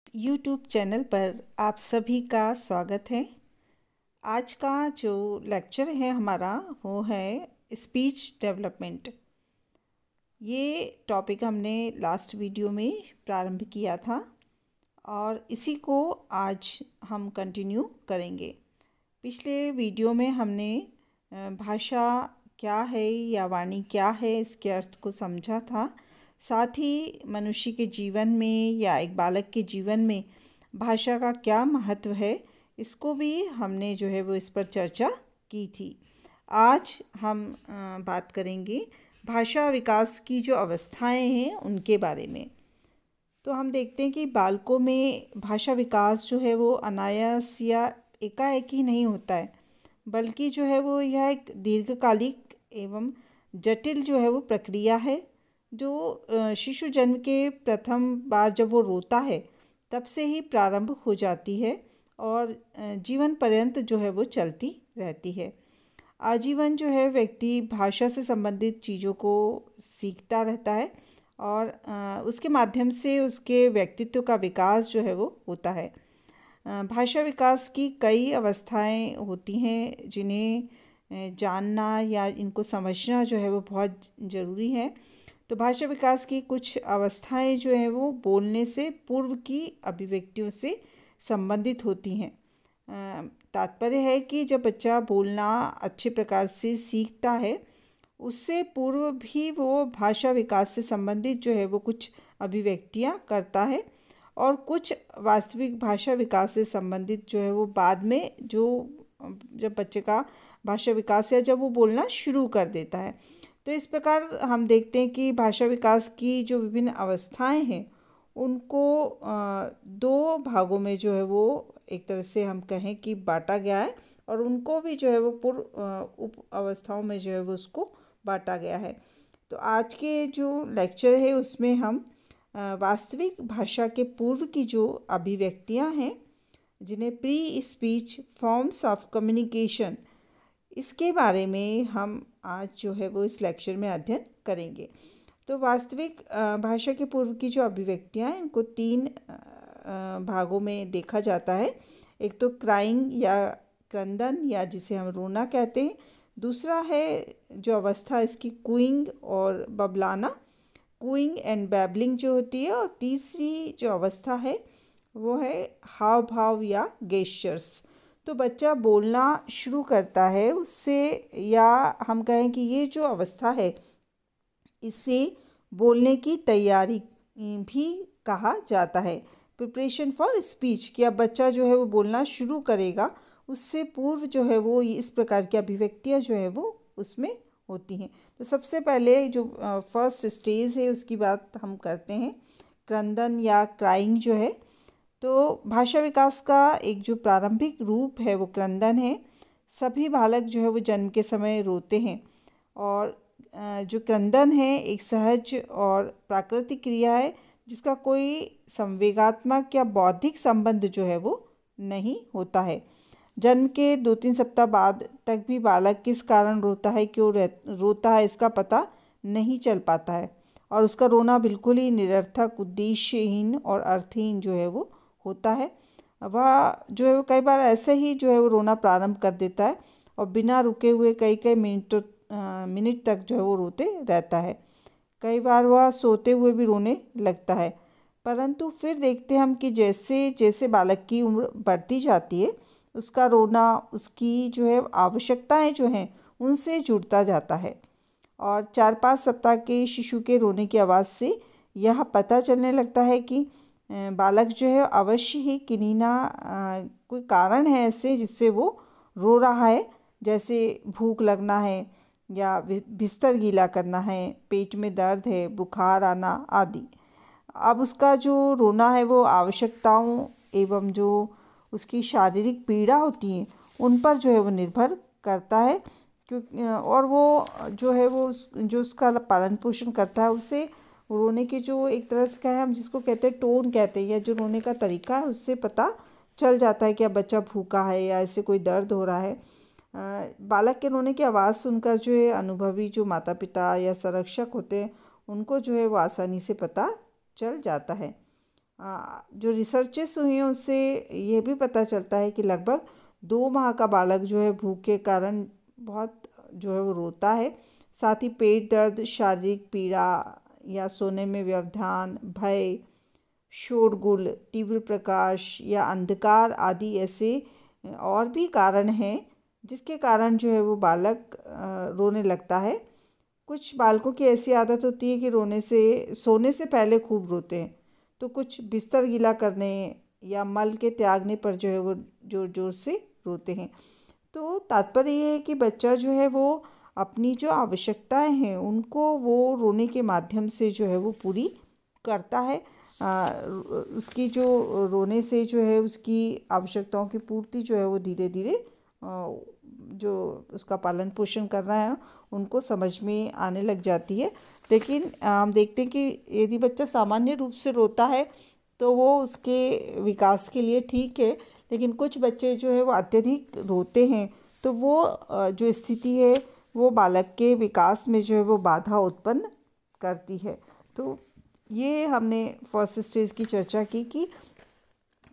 YouTube channel पर आप सभी का स्वागत है। आज का जो लेक्चर है हमारा वो है स्पीच डेवलपमेंट। ये टॉपिक हमने लास्ट वीडियो में प्रारंभ किया था और इसी को आज हम कंटिन्यू करेंगे। पिछले वीडियो में हमने भाषा क्या है या वाणी क्या है इसके अर्थ को समझा था। साथ ही मनुष्य के जीवन में या एक बालक के जीवन में भाषा का क्या महत्व है इसको भी हमने जो है वो इस पर चर्चा की थी। आज हम बात करेंगे भाषा विकास की जो अवस्थाएं हैं उनके बारे में। तो हम देखते हैं कि बालकों में भाषा विकास जो है वो अनायास या एकाएक ही नहीं होता है, बल्कि जो है वो यह एक दीर्घकालिक एवं जटिल जो है वो प्रक्रिया है जो शिशु जन्म के प्रथम बार जब वो रोता है तब से ही प्रारंभ हो जाती है और जीवन पर्यंत जो है वो चलती रहती है। आजीवन जो है व्यक्ति भाषा से संबंधित चीज़ों को सीखता रहता है और उसके माध्यम से उसके व्यक्तित्व का विकास जो है वो होता है। भाषा विकास की कई अवस्थाएं होती हैं जिन्हें जानना या इनको समझना जो है वो बहुत ज़रूरी है। तो भाषा विकास की कुछ अवस्थाएं जो हैं वो बोलने से पूर्व की अभिव्यक्तियों से संबंधित होती हैं। तात्पर्य है कि जब बच्चा बोलना अच्छे प्रकार से सीखता है उससे पूर्व भी वो भाषा विकास से संबंधित जो है वो कुछ अभिव्यक्तियाँ करता है और कुछ वास्तविक भाषा विकास से संबंधित जो है वो बाद में जो जब बच्चे का भाषा विकास या जब वो बोलना शुरू कर देता है। तो इस प्रकार हम देखते हैं कि भाषा विकास की जो विभिन्न अवस्थाएं हैं उनको दो भागों में जो है वो एक तरह से हम कहें कि बांटा गया है और उनको भी जो है वो पूर्व उप अवस्थाओं में जो है वो उसको बांटा गया है। तो आज के जो लेक्चर है उसमें हम वास्तविक भाषा के पूर्व की जो अभिव्यक्तियां हैं जिन्हें pre speech forms of communication, इसके बारे में हम आज जो है वो इस लेक्चर में अध्ययन करेंगे। तो वास्तविक भाषा के पूर्व की जो अभिव्यक्तियां हैं इनको तीन भागों में देखा जाता है। एक तो क्राइंग या क्रंदन या जिसे हम रोना कहते हैं, दूसरा है जो अवस्था इसकी कूइंग और बबलाना, कूइंग एंड बैबलिंग जो होती है, और तीसरी जो अवस्था है वो है हाव भाव या गेस्चर्स। तो बच्चा बोलना शुरू करता है उससे, या हम कहें कि ये जो अवस्था है इसे बोलने की तैयारी भी कहा जाता है, प्रिपरेशन फॉर स्पीच। कि अब बच्चा जो है वो बोलना शुरू करेगा उससे पूर्व जो है वो इस प्रकार की अभिव्यक्तियाँ जो है वो उसमें होती हैं। तो सबसे पहले जो फर्स्ट स्टेज है उसकी बात हम करते हैं, क्रंदन या क्राइंग जो है। तो भाषा विकास का एक जो प्रारंभिक रूप है वो क्रंदन है। सभी बालक जो है वो जन्म के समय रोते हैं और जो क्रंदन है एक सहज और प्राकृतिक क्रिया है जिसका कोई संवेगात्मक या बौद्धिक संबंध जो है वो नहीं होता है। जन्म के 2-3 सप्ताह बाद तक भी बालक किस कारण रोता है, क्यों रोता है, इसका पता नहीं चल पाता है और उसका रोना बिल्कुल ही निरर्थक, उद्देश्यहीन और अर्थहीन जो है वो होता है। वह जो है वो कई बार ऐसे ही जो है वो रोना प्रारंभ कर देता है और बिना रुके हुए कई कई मिनट तक जो है वो रोते रहता है। कई बार वह सोते हुए भी रोने लगता है। परंतु फिर देखते हैं हम कि जैसे जैसे बालक की उम्र बढ़ती जाती है उसका रोना उसकी जो है आवश्यकताएं जो हैं उनसे जुड़ता जाता है और 4-5 सप्ताह के शिशु के रोने की आवाज़ से यह पता चलने लगता है कि बालक जो है अवश्य ही किन्हीं ना कोई कारण है ऐसे जिससे वो रो रहा है, जैसे भूख लगना है या बिस्तर गीला करना है, पेट में दर्द है, बुखार आना आदि। अब उसका जो रोना है वो आवश्यकताओं एवं जो उसकी शारीरिक पीड़ा होती हैं उन पर जो है वो निर्भर करता है, क्योंकि और वो जो है वो जो उसका पालन पोषण करता है उसे रोने की जो एक तरह से क्या है हम जिसको कहते हैं टोन कहते हैं, या जो रोने का तरीका है उससे पता चल जाता है कि अब बच्चा भूखा है या ऐसे कोई दर्द हो रहा है। बालक के रोने की आवाज़ सुनकर जो है अनुभवी जो माता पिता या संरक्षक होते हैं उनको जो है वो आसानी से पता चल जाता है। जो रिसर्चेस हुई हैं उससे ये भी पता चलता है कि लगभग 2 माह का बालक जो है भूख के कारण बहुत जो है वो रोता है। साथ ही पेट दर्द, शारीरिक पीड़ा या सोने में व्यवधान, भय, शोरगुल, तीव्र प्रकाश या अंधकार आदि ऐसे और भी कारण हैं जिसके कारण जो है वो बालक रोने लगता है। कुछ बालकों की ऐसी आदत होती है कि सोने से पहले खूब रोते हैं, तो कुछ बिस्तर गीला करने या मल के त्यागने पर जो है वो जोर जोर से रोते हैं। तो तात्पर्य ये है कि बच्चा जो है वो अपनी जो आवश्यकताएं हैं उनको वो रोने के माध्यम से जो है वो पूरी करता है। उसकी जो रोने से जो है उसकी आवश्यकताओं की पूर्ति जो है वो धीरे धीरे जो उसका पालन पोषण कर रहा है उनको समझ में आने लग जाती है। लेकिन हम देखते हैं कि यदि बच्चा सामान्य रूप से रोता है तो वो उसके विकास के लिए ठीक है, लेकिन कुछ बच्चे जो है वो अत्यधिक रोते हैं तो वो जो स्थिति है वो बालक के विकास में जो है वो बाधा उत्पन्न करती है। तो ये हमने फर्स्ट स्टेज की चर्चा की कि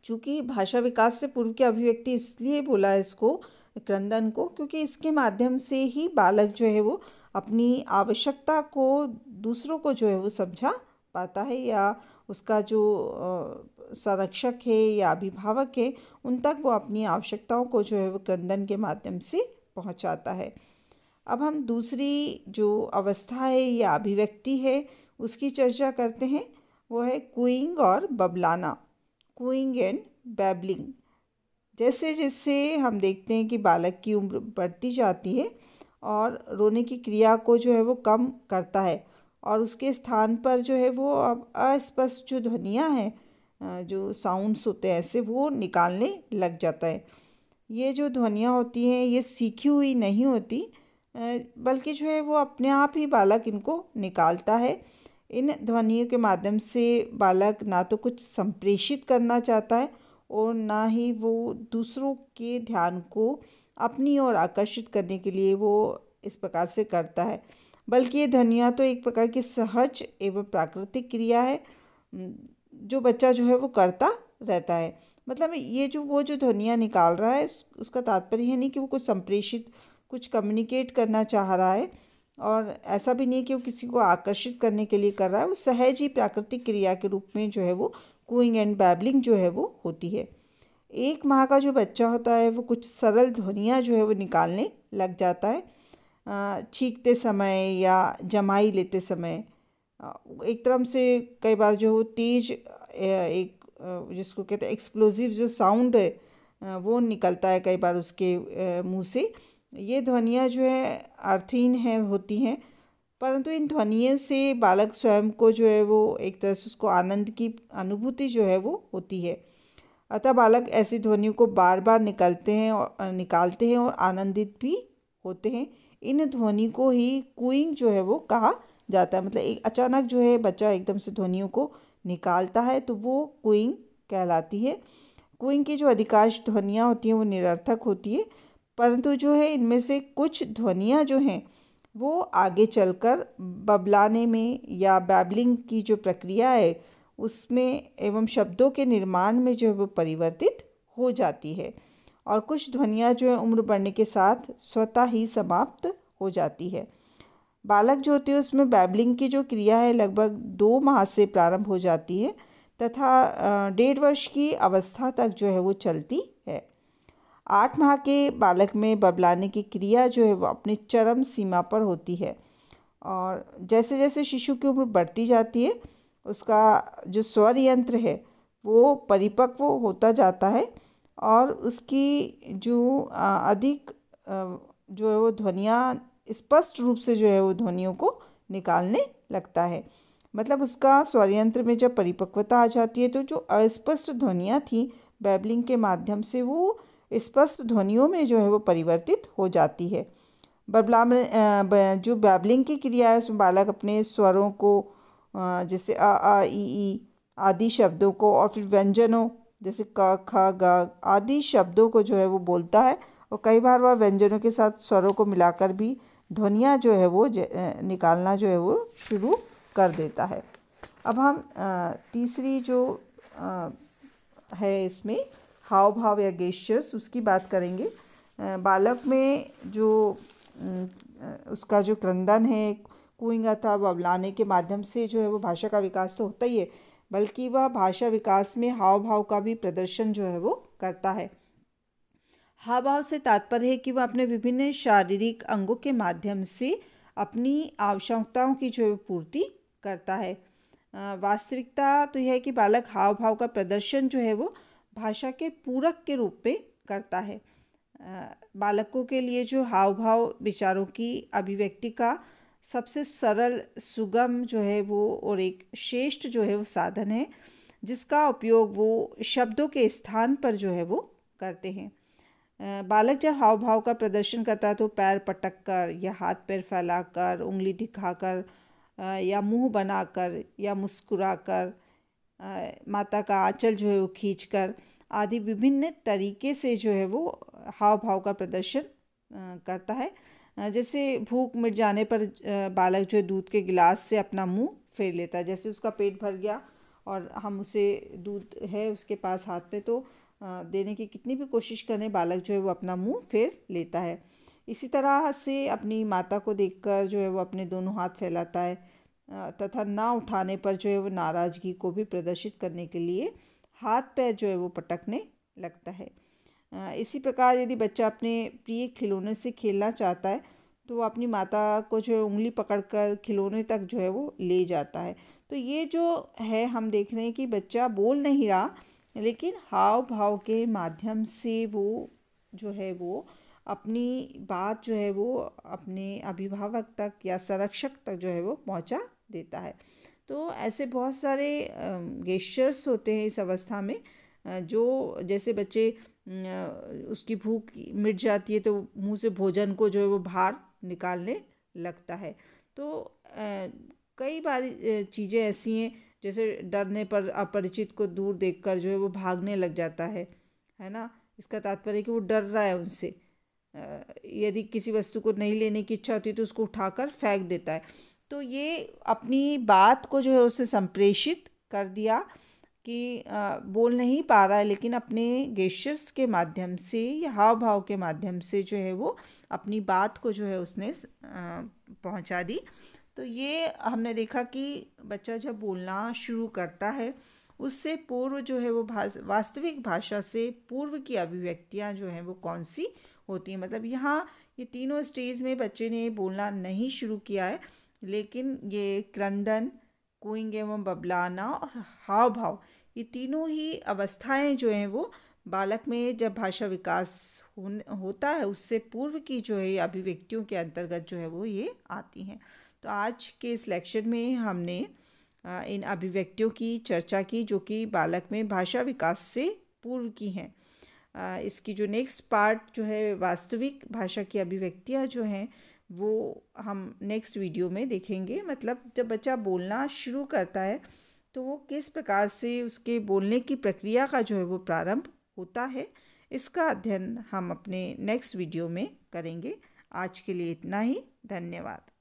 चूँकि भाषा विकास से पूर्व की अभिव्यक्ति इसलिए बोला है इसको, क्रंदन को, क्योंकि इसके माध्यम से ही बालक जो है वो अपनी आवश्यकता को दूसरों को जो है वो समझा पाता है, या उसका जो संरक्षक है या अभिभावक है उन तक वो अपनी आवश्यकताओं को जो है वो क्रंदन के माध्यम से पहुंचाता है। अब हम दूसरी जो अवस्था है या अभिव्यक्ति है उसकी चर्चा करते हैं। वो है कूइंग और बबलाना, कूइंग एंड बैबलिंग। जैसे जैसे हम देखते हैं कि बालक की उम्र बढ़ती जाती है और रोने की क्रिया को जो है वो कम करता है और उसके स्थान पर जो है वो अब अस्पष्ट जो ध्वनियाँ हैं, जो साउंड्स होते हैं ऐसे, वो निकालने लग जाता है। ये जो ध्वनियाँ होती हैं ये सीखी हुई नहीं होती, बल्कि जो है वो अपने आप ही बालक इनको निकालता है। इन ध्वनियों के माध्यम से बालक ना तो कुछ संप्रेषित करना चाहता है और ना ही वो दूसरों के ध्यान को अपनी ओर आकर्षित करने के लिए वो इस प्रकार से करता है, बल्कि ये ध्वनियाँ तो एक प्रकार की सहज एवं प्राकृतिक क्रिया है जो बच्चा जो है वो करता रहता है। मतलब ये वो जो ध्वनियाँ निकाल रहा है उसका तात्पर्य है नहीं कि वो कुछ संप्रेषित, कुछ कम्युनिकेट करना चाह रहा है, और ऐसा भी नहीं कि वो किसी को आकर्षित करने के लिए कर रहा है। वो सहज ही प्राकृतिक क्रिया के रूप में जो है वो कूइंग एंड बैबलिंग जो है वो होती है। 1 माह का जो बच्चा होता है वो कुछ सरल ध्वनियाँ जो है वो निकालने लग जाता है। छींकते समय या जमाई लेते समय एक तरह से कई बार जो वो तेज एक जिसको कहते हैं एक्सप्लोजिव जो साउंड है वो निकलता है कई बार उसके मुंह से। ये ध्वनियाँ जो है अर्थहीन होती हैं, परंतु इन ध्वनियों से बालक स्वयं को जो है वो एक तरह से उसको आनंद की अनुभूति जो है वो होती है। अतः बालक ऐसी ध्वनियों को बार बार निकालते हैं और आनंदित भी होते हैं। इन ध्वनि को ही कूइंग जो है वो कहा जाता है। मतलब एक अचानक जो है बच्चा एकदम से ध्वनियों को निकालता है तो वो कूइंग कहलाती है। कूइंग की जो अधिकांश ध्वनियाँ होती हैं वो निरर्थक होती है, परंतु जो है इनमें से कुछ ध्वनियाँ जो हैं वो आगे चलकर बबलाने में या बैबलिंग की जो प्रक्रिया है उसमें एवं शब्दों के निर्माण में जो है वो परिवर्तित हो जाती है, और कुछ ध्वनियाँ जो है उम्र बढ़ने के साथ स्वतः ही समाप्त हो जाती है। बालक जो होती है उसमें बैबलिंग की जो क्रिया है लगभग 2 माह से प्रारंभ हो जाती है तथा 1.5 वर्ष की अवस्था तक जो है वो चलती है। 8 माह के बालक में बबलाने की क्रिया जो है वो अपनी चरम सीमा पर होती है, और जैसे जैसे शिशु की उम्र बढ़ती जाती है उसका जो स्वर यंत्र है वो परिपक्व होता जाता है और उसकी जो अधिक जो है वो ध्वनियाँ स्पष्ट रूप से जो है वो ध्वनियों को निकालने लगता है। मतलब उसका स्वर यंत्र में जब परिपक्वता आ जाती है तो जो अस्पष्ट ध्वनियाँ थी बैबलिंग के माध्यम से वो स्पष्ट ध्वनियों में जो है वो परिवर्तित हो जाती है। जो बैबलिंग की क्रिया है उसमें बालक अपने स्वरों को जैसे आ ई आदि शब्दों को और फिर व्यंजनों जैसे क ख ग आदि शब्दों को जो है वो बोलता है, और कई बार वह व्यंजनों के साथ स्वरों को मिलाकर भी ध्वनियाँ जो है वो निकालना जो है वो शुरू कर देता है। अब हम तीसरी जो है इसमें हाव भाव या गेस्चर्स, उसकी बात करेंगे। बालक में जो उसका जो क्रंदन है, कूइंग अथवा बबलाने के माध्यम से जो है वो भाषा का विकास तो होता ही है, बल्कि वह भाषा विकास में हाव भाव का भी प्रदर्शन जो है वो करता है। हाव भाव से तात्पर्य है कि वह अपने विभिन्न शारीरिक अंगों के माध्यम से अपनी आवश्यकताओं की जो है पूर्ति करता है। वास्तविकता तो यह है कि बालक हाव भाव का प्रदर्शन जो है वो भाषा के पूरक के रूप में करता है। बालकों के लिए जो हाव भाव विचारों की अभिव्यक्ति का सबसे सरल, सुगम जो है वो और एक श्रेष्ठ जो है वो साधन है, जिसका उपयोग वो शब्दों के स्थान पर जो है वो करते हैं। बालक जब हाव भाव का प्रदर्शन करता है तो पैर पटक कर या हाथ पैर फैलाकर, उंगली दिखाकर या मुंह बनाकर या मुस्कुराकर, माता का आंचल जो है वो खींचकर आदि विभिन्न तरीके से जो है वो हाव भाव का प्रदर्शन करता है। जैसे भूख मिट जाने पर बालक जो है दूध के गिलास से अपना मुंह फेर लेता है। जैसे उसका पेट भर गया और हम उसे दूध है उसके पास हाथ में, तो देने की कितनी भी कोशिश करें, बालक जो है वो अपना मुंह फेर लेता है। इसी तरह से अपनी माता को देखकर जो है वो अपने दोनों हाथ फैलाता है तथा ना उठाने पर जो है वो नाराज़गी को भी प्रदर्शित करने के लिए हाथ पैर जो है वो पटकने लगता है। इसी प्रकार यदि बच्चा अपने प्रिय खिलौने से खेलना चाहता है तो वो अपनी माता को जो है उंगली पकड़कर खिलौने तक जो है वो ले जाता है। तो ये जो है हम देख रहे हैं कि बच्चा बोल नहीं रहा, लेकिन हाव भाव के माध्यम से वो जो है वो अपनी बात जो है वो अपने अभिभावक तक या संरक्षक तक जो है वो पहुंचा देता है। तो ऐसे बहुत सारे गेस्चर्स होते हैं इस अवस्था में, जो जैसे बच्चे उसकी भूख मिट जाती है तो मुंह से भोजन को जो है वो बाहर निकालने लगता है। तो कई बार चीज़ें ऐसी हैं, जैसे डरने पर अपरिचित को दूर देखकर जो है वो भागने लग जाता है ना। इसका तात्पर्य है कि वो डर रहा है उनसे। यदि किसी वस्तु को नहीं लेने की इच्छा होती तो उसको उठाकर फेंक देता है। तो ये अपनी बात को जो है उससे संप्रेषित कर दिया कि बोल नहीं पा रहा है, लेकिन अपने गेस्चर्स के माध्यम से या हाव भाव के माध्यम से जो है वो अपनी बात को जो है उसने पहुंचा दी। तो ये हमने देखा कि बच्चा जब बोलना शुरू करता है उससे पूर्व जो है वो वास्तविक भाषा से पूर्व की अभिव्यक्तियाँ जो हैं वो कौन सी होती हैं। मतलब यहाँ ये तीनों स्टेज में बच्चे ने बोलना नहीं शुरू किया है, लेकिन ये क्रंदन, कूइंग एवं बबलाना और हाव भाव, ये तीनों ही अवस्थाएं जो हैं वो बालक में जब भाषा विकास होता है उससे पूर्व की जो है अभिव्यक्तियों के अंतर्गत जो है वो ये आती हैं। तो आज के इस लेक्चर में हमने इन अभिव्यक्तियों की चर्चा की जो कि बालक में भाषा विकास से पूर्व की हैं। इसकी जो नेक्स्ट पार्ट जो है वास्तविक भाषा की अभिव्यक्तियाँ जो हैं वो हम नेक्स्ट वीडियो में देखेंगे। मतलब जब बच्चा बोलना शुरू करता है तो वो किस प्रकार से उसके बोलने की प्रक्रिया का जो है वो प्रारंभ होता है, इसका अध्ययन हम अपने नेक्स्ट वीडियो में करेंगे। आज के लिए इतना ही। धन्यवाद।